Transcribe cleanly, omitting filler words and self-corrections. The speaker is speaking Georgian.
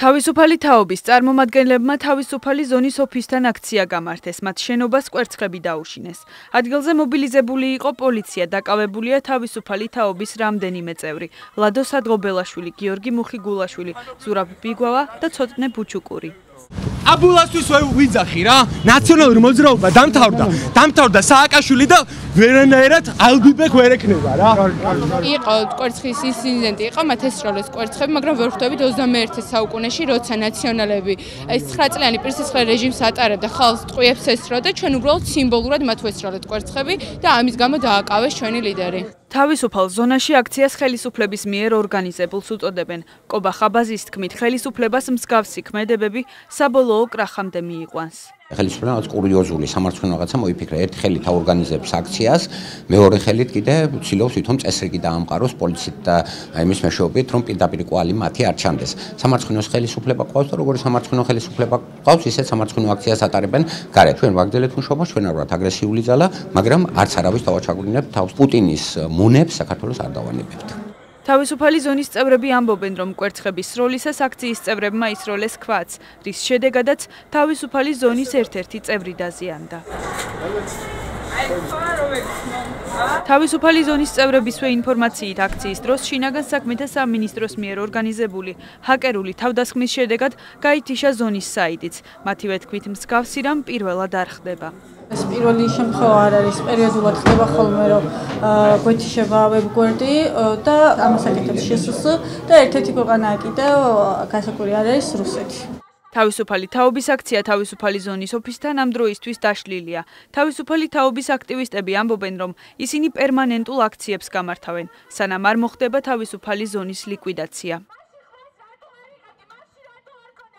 თავისუფალი თაობის წარმომადგენლებმა თავისუფალი ზონის ოფისთან აქცია გამართეს, მათ შენობას კვერცხები დაუშინეს. ადგილზე მობილიზებული იყო პოლიცია, დაკავებულია თავისუფალი თაობის რამდენიმე წევრი: ლადო სადღობელაშვილი, გიორგი მუხიგულაშვილი, ზურაბ ბიგვავა და ცოტნე ბუჩუკური. აბულასთვის ვიძახი რა, ნაციონალური მოძრაობა დამთავრდა სააკაშვილი და ვერანაირად ალბიბეკ ვერ ექნება რა. იყო კვერცხის ინციდენტი, იყო მათ ესროლეს კვერცხები, მაგრამ ვერ ხვდებით 21 საუკუნეში, როცა ნაციონალები ეს 9 წლიანი პირსისხლე რეჟიმს ატარებდა, ხალხს ტყვიებს ესროდა, ჩვენ უბრალოდ სიმბოლურად მათ ვესროლეთ კვერცხები და ამის გამო დააკავეს ჩვენი ლიდერი. თავისუფალ ზონაში აქციას ხელისუფლების მიერ ორგანიზებულს უწოდებენ. კობა ხაბაზის თქმით, ხელისუფლებას მსგავსი ქმედებები საბოლოო კრახამდე მიიყვანს. ხელისუფლებამ რაღაც კურიოზული სამარცხვინო რაღაცა მოიფიქრა. ერთი ხელით აორგანიზებს აქციას, მეორე ხელით კიდე ცდილობს თვითონ წესრიგი დაამყაროს პოლიციით და იმის მეშვეობით, რომ პირდაპირ კვალი მათი არ ჩანდეს. სამარცხვინოს ხელისუფლება ყავს და როგორც სამარცხვინო ხელისუფლება ყავს, ისე სამარცხვინო აქციას ატარებენ გარეთ. ჩვენ ვაგდელეთ მუშაობა, ჩვენ არ ვართ აგრესიული ძალა, მაგრამ არც არავის დავაჩაგვრინებთ თავს. პუტინის მონებს საქართველოს არ დავანებებთ. თავისუფალი ზონის წევრები ამბობენ, რომ კვერცხების სროლისას აქციის წევრებმა ისროლეს ქვაც, რის შედეგადაც თავისუფალი ზონის ერთ-ერთი წევრი დაზიანდა. თავისუფალი ზონის წევრებისვე ინფორმაციით აქციის დროს შინაგან საქმეთა სამინისტროს მიერ ორგანიზებული ჰაკერული თავდასხმის შედეგად გაითიშა ზონის საიტიც. მათივე თქმით, მსგავსი რამ პირველად არ ხდება. ეს პირველი შემთხვევა არ არის, პერიოდულად ხდება ხოლმე, რომ გვეთიშება ვებგვერდი და ამას აკეთებს შსს და ერთ-ერთი ქვეყანაა კიდევ გასაკვირი არ არის რუსეთი. თავისუფალი თაობის აქცია თავისუფალი ზონის ოფისთან ამ დროისთვის დაშლილია. თავისუფალი თაობის აქტივისტები ამბობენ, რომ ისინი პერმანენტულ აქციებს გამართავენ, სანამ არ მოხდება თავისუფალი ზონის ლიკვიდაცია.